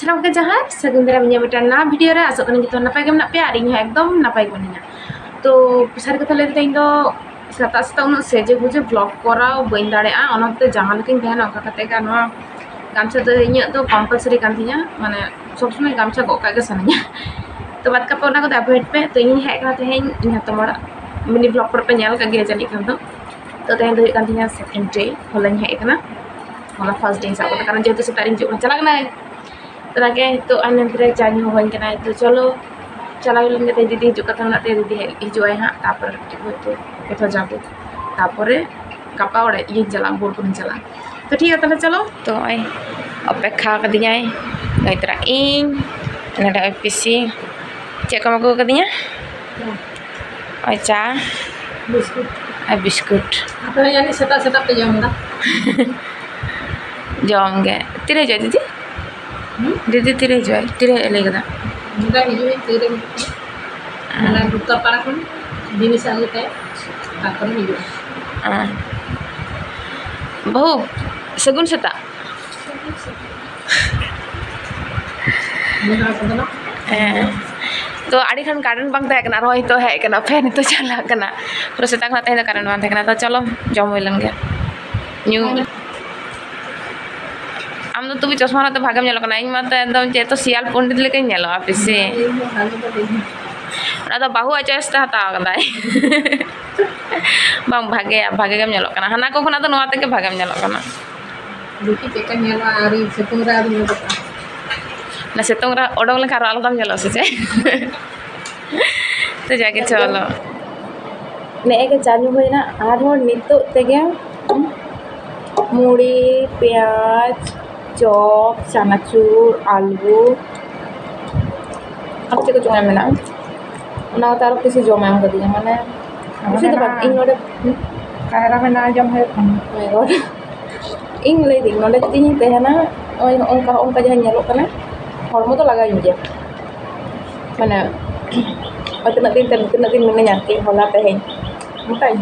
सारा के जहाँ सगुन दाराम मिट्टन ना भिडियो रे आसोग कनी नपाय गे मेनाग पेया आर इᱧ एकदम नपाय गे मिनाᱧᱟ। तो सारी कथा लैते इन सेता सेता उन सेजे गुजे ब्लॉग कराव बई दाड़ेया ओनाते जहाँ लेकिन तहना ओका कते गा नोआ गामछा तो इᱧ तो कम्पलसरी कान तिᱧा माने सब समय गामछा गो कागे सानाña। तो बात का ओना को अवॉइड पे तो इन हेज कना तेहेñ इन हतमड़ा मिनी ब्लॉग पर पे नेल कागे जानि खान तो तेहेñ दो कान तिᱧा सेकेंड डे होलाñ हेज कना होला फर्स्ट डे साब कारण जेहेतु सेता रिñ जो चला गना तो लागे तो आने फिर चानी होइन कना तो चलो चला लेंगे ते दीदी हिजु कथा नाते दीदी हिजुआय हां तापर तो कथा जाबो तापरे गापा ओड़े ये चला बोर को चला तो ठीक है तले चलो तो आई अपेक्षा कदियाय गइतरा इन नडा पीसी चे को मको कदिया आई चा बिस्कुट आ बिस्कुट तो यानी सेता सेता पे जमदा जमगे तिरे जाय दीदी दीदी तिरे जाय तिरे लेगदा मुदा हिजुई तिरे ana buka para kon जिनिस आगुते तापर हिजु बहु सगुन सेता तो आड़ी खान कारण बांग तहे कना रोय तो है कना फैन तो चला कना पूरा सेता खना तहे कारण बांग तहे कना तो चलो जम होइलन गे न्यू आम तो भी चश्मा तो भागम नेलो कना इन मत एकदम जे तो सियाल पंडित लेके नेलो आपिसे ना बाहु चॉइस हताव कदाय बांग भागे भागे गेम नेलो कना हाना को खना तो नोआ तके भागेम नेलो कना देखि चेका नेलो आरी सेतुंग रा आदमी तो ना सेतुंग रा ओडोंग लेखा आलो दाम नेलो से तो जाके चलो ने एक चालू होइना आर हो नितो तेगे मुड़ी प्याज चॉप चनाचूर आलू अब चेको चुना मेना ना तार किसी जमा हम कदी माने उसी तो बात इन नोडे कायरा में ना जम है माय गॉड इन ले दी नोडे तीन तेहना ओय ओनका जहां नेलो कना हॉर्मो तो लगा इंजे माने अतना दिन में जानती होला तेहेñ मताई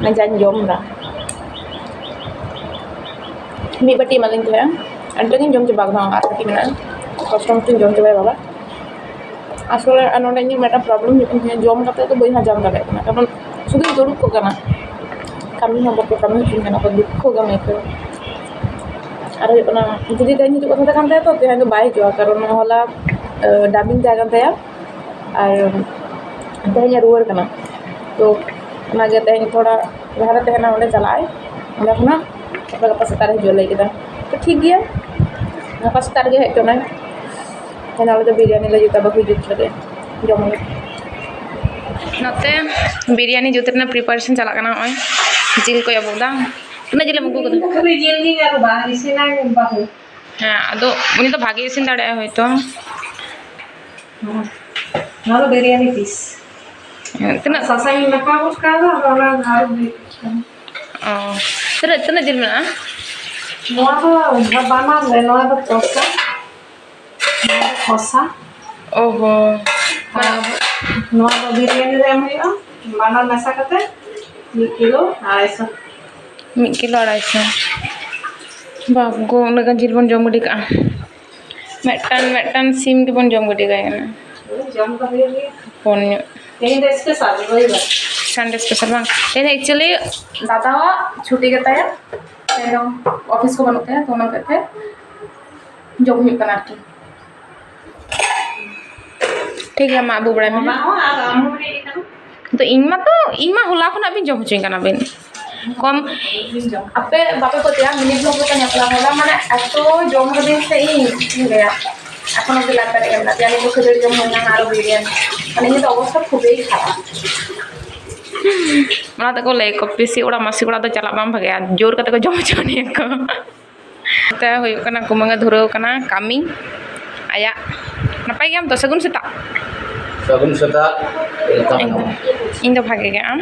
ना जान जम दा मी बटी मालिन तो है अंतगिन जम चबा गना आर बटी मेना कष्टम tin जम चबा बाबा आसले नोडे इन मेटा प्रॉब्लम जम करते तो बई हजाम दाड़े कना कारण शुद्ध दुरुक को कना कमी हम बको कमी चिन कना को दुख को गमे को अरे ना जुदी तेहेñ हिजु कथा कान तो तेहेñ तो बाय जो कारण होला डाबिंग जागा तया और तेहेñ रुवर कना तो नागे तेहेñ थोड़ा जहां तेहेना ओंडे चलाय ओंडे खना गपा सेतारे हिजु लई केदा तो ठीक गया गपा सेतारे हेज कना तेना तो बिरयानी ले जुता बाकी जुत लगे जम नते बिरयानी जुतरना प्रिपरेशन चला कना ओय जिल को याबुदा ना जिल मगु कदा खाली जिल नी यार बाहर से ना बाहु हां अदो उनी तो भागे इसिन दाड़े होय तो नालो बिरयानी पीस तना ससाई नका उसका वाला घर तना जिल में नोआ तो बामा ले नोआ तो कोसा खोसा ओहो नोआ तो बिरयानी रे हमइया बाना नसा कते 1 किलो 250 1 किलो 250 बाप गो उनका जिल बन जम गडी का मेटन सिम के बन जम गडी का ना जम का ये फोन तेन देश के साथ होइबा संडे स्पेशल बांग तेन एक्चुअली दादा छुट्टी गता है तेन ऑफिस को बनते हैं तो ना करते जम हुई कना ठीक है मां बुबड़ा में तो इमा होला खना बिन जम हुई कना बिन कम आपे बापे को त्या मिनी ब्लॉग को नपला होला माने एतो जम दिन से इन गया एखोनो बिलान करे ना त्यानी को खजड़ी जम होना आरो बिरयानी माने ये तो अवस्था खूबई खाराप मना तको ले को पीसी ओड़ा मासी ओड़ा तो चला बाम भागे जोर कते को जम चोनी को ते होय कना कुमंगा धुरो कना कामी आया नपाय गयाम तो सगुन सेता इन तो भागे गया आम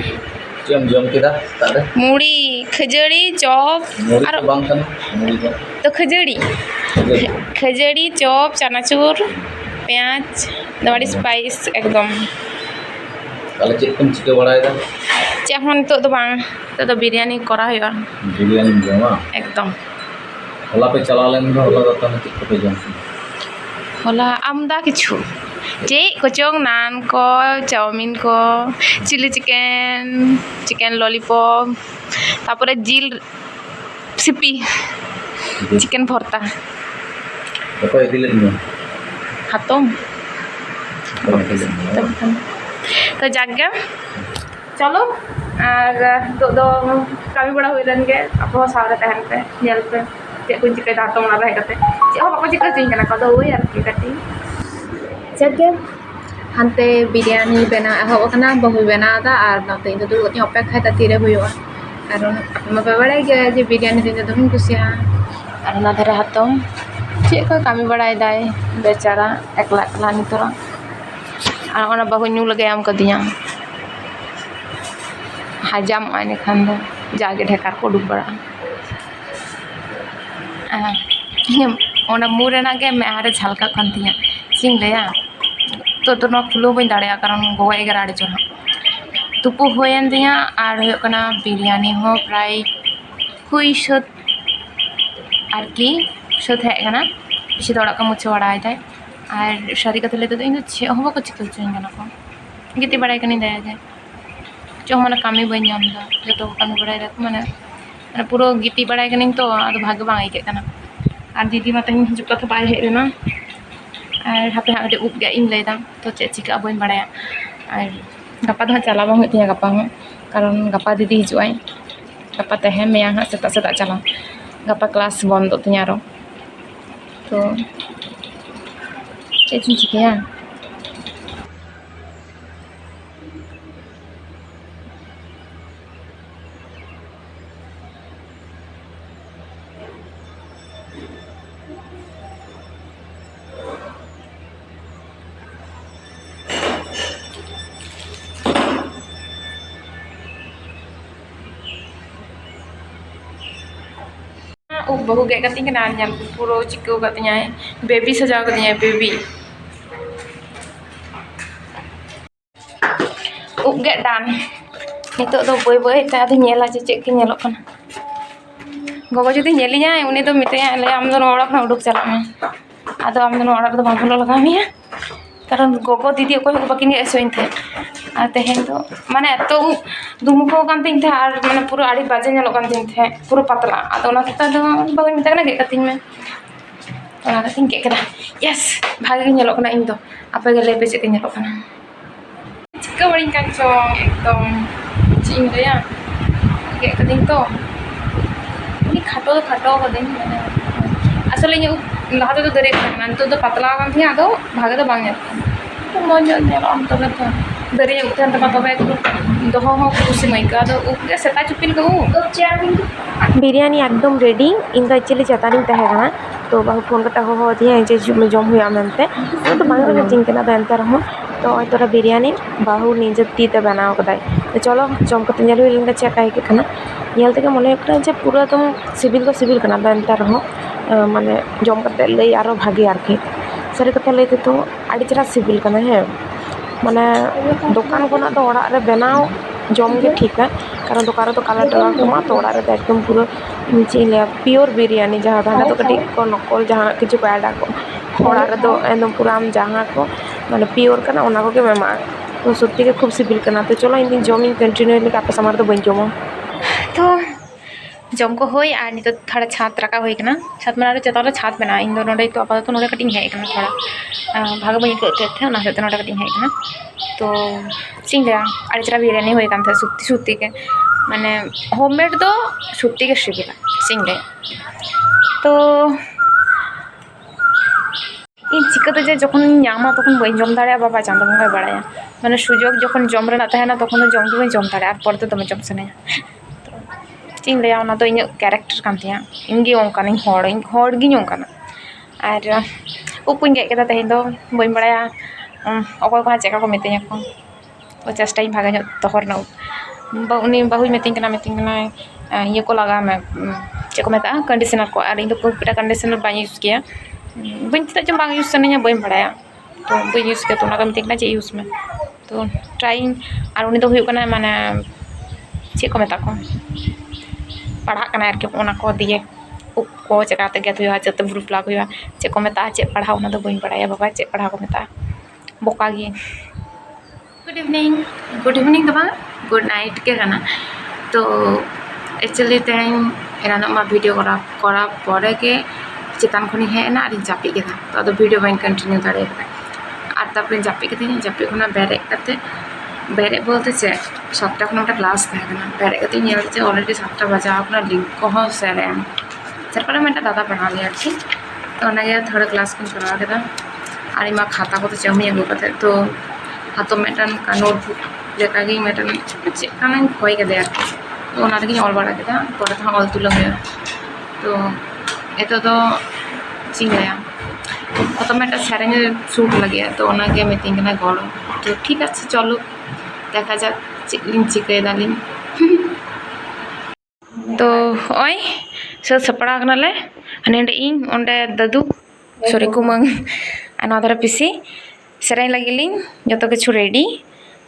जम केदा तादे मुड़ी खजड़ी चॉप और बांग कना मुड़ी तो खजड़ी चॉप चनाचूर प्याज बड़ी स्पाइस एकदम ताले चेकम चिके बड़ायदा चाहन तो बांग तो बिरयानी करा हुआ बिरयानी जमा एकदम होला पे चला लेन होला तो तने चिक पे जम होला आमदा किछु चेक कोचोंग नान को चाउमिन को चिली चिकेन लॉलीपॉप तारपरे जिल सिपी चिकेन भर्ता Apa yang dilihatnya? हातम तो जागे चलो और तो कमी बड़ा हुई लेन के आप सावरे तहन पे नेल पे चेक को चिके हातम ना रह कते चे हो बाको चिके चिन कना कदो हुई यार की कटी जागे हानते बिरयानी बना हो कना बहु बना दा और नते इन दु गति अपेक्षा तीरे हुआ कारण आप बड़े गया जे बिरयानी दिन दम कुसिया और ना धरे हातम चे को कमी बड़ा दाय बेचारा एकला एकला नितरा और बहु न्यू लगे आम कदिया हजाम आने खान दो जाके ढेकार को डूब बड़ा मुरेना के मेहारे झलका खान तिया सिंग लेया तो ना खुलो बन दाड़े कारण गोवा 11 आड़े चढ़ा तुपु होयन दिया और होकना बिरयानी हो प्राय हुई सत आरकी सत हेकना इसे दौड़ा का मुझे बड़ाई थाय और शादी कथे लेते इन चे हो बाको चिकल चुना को गिती बड़ाई कनी दया जाए जो माने कमी बन जो कमी बड़ाई माने माने पूरा गिती बड़ाई कनी तो आदो भाग बांग आइके कना और दीदी मा तहिन हिजुक कथा बाय हेज लेना और हापे हाटे उप गे इन लेदा तो चे चिका बन बड़ाया और गपा दो चला बांग होतिया गपा हो कारण गपा दीदी हिजुआई गपा तहे मेया हा सेता सेता चला गपा क्लास बंद तिया रो तो चे चिकिया बहु गे कती पूरा चिको कती बेबी सजाव कती बेबी उब गे दान नितो दो बय बय तादो नेला जे चेक के नेलो कना गोगो जदि नेलिया उनी दो मितया ले आम दो ओड़ा खना उडुक चला में आदो आम दो ओड़ा दो बांग भलो लगा मिया कारण गोगो दीदी ओको बाकिन एसोइन थे आ तेहेन दो माने तो दुमुको कांतिन थे और माने पूरा आड़ी बाजे नेलो कांतिन थे पूरा पतला आदो ना तता दो बागो मिता ना गे कतिन में ओना कतिन के कदा यस भागे नेलो कना इन दो आपे गे लेबे चेक नेलो कना चिका बड़ी काचो एकदम चिंग दया गे कतिन तो ini khato kadin asal ini lahat to dere kan to patla kan thia do bhage do bang to mon ne am to na dere utan ta papa ek do ho kusi mai ka do uke seta chupil ko biryani एकदम ready in actually चतानी तहना तो बाहु phone कता हो दिया जे जम हुआ मनते तो बांग चिंकना दानता रहो तो तोरा बिरयानी बाहु निजे तीते बनाव कदाय तो चलो जम कते नेल हुई लेंगे चेक आई के खाना नेल तक मने एकटा जे पूरा एकदम सिबिल को सिबिल कना दानता रहो माने जम कते ले आरो भागी आरकी सरी कते लेते तो आडी चरा सिबिल कना है माने दुकान कोना तो ओड़ा रे बनाव जम के ठीक है कारण दुकान तो कलर टला कमा तो ओड़ा रे एकदम पूरा नीचे ले प्योर बिरयानी जहां दाना तो कटी को नकल जहां किछु को ऐड को ओड़ा रे तो एकदम पूरा हम जहां को माने प्योर कना ओना को के मेमा तो सत्य के खूब सिबिल कना तो चलो इन दिन जमिंग कंटिन्यूअली का सामान तो बन जमो तो जम को होई आ नि तो थोड़ा छात रखा होई कना छात में चताले छात बना इन दो नोडे तो आपातत नोडे कटिंग है कना थोड़ा भाग बन के थे ना से नोडे कटिंग है कना तो चिंगला आड़चरा बिरयानी होई कान थे सुत्ती सुत्ती के माने होममेड तो सुत्ती के सिबिला चिंगले तो इन चिकाते जे जखन नामा तखन बई जम दाड़े बाबा चांद बंगा बड़ाया माने सुजोग जखन जम रेना तहना तखन जम दो बई जम दाड़े और पर तो जम सने चिंग ले ओना तो इन कैरेक्टर कान तिया इनगे ओंकानी होड़ गी ओंकाना और उपुन गे केदा तहिन दो बई बड़ाया अकय को चेका को मितेया को चेष्टा इन भागा तोहर ना उनी बहु मितिंग ये को लगा मैं चे को मेता कंडीशनर को और इन तो पूरा कंडीशनर बा यूज किया बन तक जब यूज करने बी बड़ाया तो बी यूज किया तो मितना चे यूज में तो ट्राइंग और उनी तो हुई माने चे को मेता को पढ़ा करके दिए को चिकाते गेद हुआ चित ब्लू प्लाग हुआ चे को मेता चे पढ़ा उना दो बइन पढ़ाया बाबा चे पढ़ा को मेता बोका गे गुड इवनिंग दो बांग गुड नाइट के गाना तो एक्चुअली तेन एरानो मा वीडियो करा परे के चितान खनि हेना आरि जापि केदा तो अदो वीडियो बाइन कंटिन्यू दाड़े और तारपरे जापि केदिन जापि खना बेरे कते बेरे बोलते चे 7टा खन ओटा क्लास थाकना बेरे कते नेल चे ऑलरेडी 7टा बजा अपना लिंक को हो सेरे सरपरे मेटा दादा पढ़ा लिया आरकी तो ओनागे थर्ड क्लास को करा केदा आरि मा खाता को तो चमी अगु कते तो हातो मेटन का नोटबुक लेका गे मेटन चे काना खोय के दे तो ओना रे ऑल बड़ा केदा परे था ऑल तुलो में तो एतो तो चिंगाया तो मेटा सेरेंग शूट लगे तो ओनागे मिटिंग ना गड़ो तो ठीक है चलो देखा जा चिके दालिन तो ओय सब सपड़ा कनाले नेंडे इन ओंडे दादू सॉरी कुमंग अनादर पिसी सेरेंग लगिलिन जतो किछु रेडी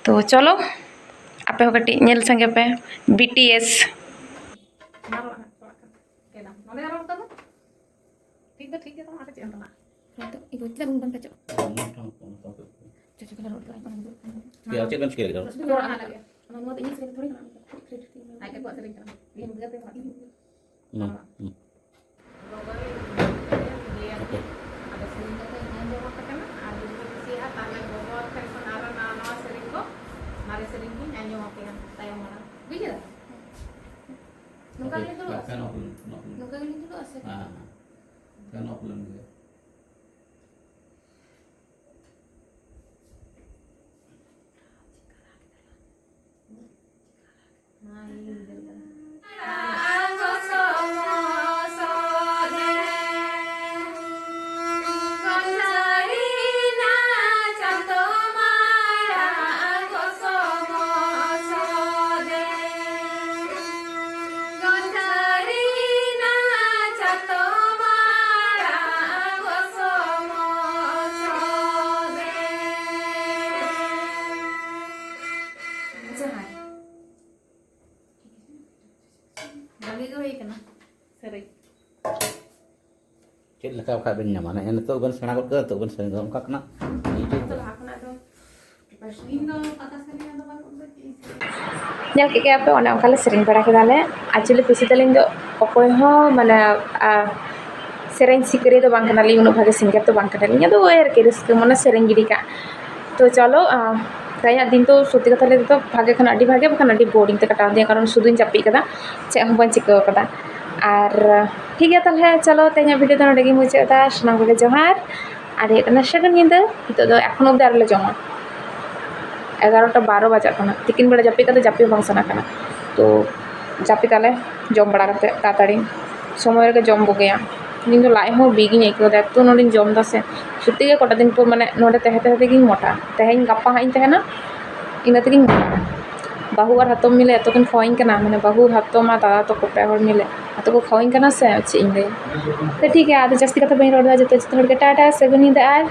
तो चलो आपे हो कटी नेल संगे पे BTS ठीक है तो आके चेंज ना तो इको चला बंद कर Ya, cek kan sekali kan? Cek lekap kat benda mana? Yang tu ban senang kot ke? Tu ban senang kot kena. nyal ke apa ona kala sering pada kedale actually pisi talin do okoy ho mana sering sikre do bang kenali uno bhage singer to bang kenali nya do er ke risk mana sering gidi ka to chalo kaya din to soti katha le to bhage khana adi bhage khana adi boarding te kata dia karon suduin japi kada che hom ban chiko kada আর ঠিক আছে তাহলে চলো তেনা video তো নডেগি মুছে তা শোনা বলে জোহার আর এটা না সেকেন্ড নিন্দা তো এখন অবধি আরলে জমা 11টা 12 বাজা কানা তিকিন বেড়া জাপি কাতে জাপি ফাংশন কানা তো জাপি তালে জম বড়া কাতে তাড়াতাড়ি সময় রেগে জম বগেয়া কিন্তু লাই হো বিগি নেই কেউ দেখ তো নডিন জম দাসে সত্যি গে কটা দিন পর মানে নডে তেহে তেহে গিং মোটা তেহেন গাপ্পা হাইন তেহে না ইনা তেগিং बाहू और हाथों मिले तो कन खोइन करना मैंने बाहू हाथों मा दादा तो कोपे और मिले हाथों को खोइन करना से चिंगे तो ठीक है आधे जस्ती का तो बहन रोड जो तो थोड़ी टाटा से गुनी दे आर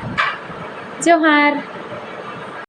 जोहार।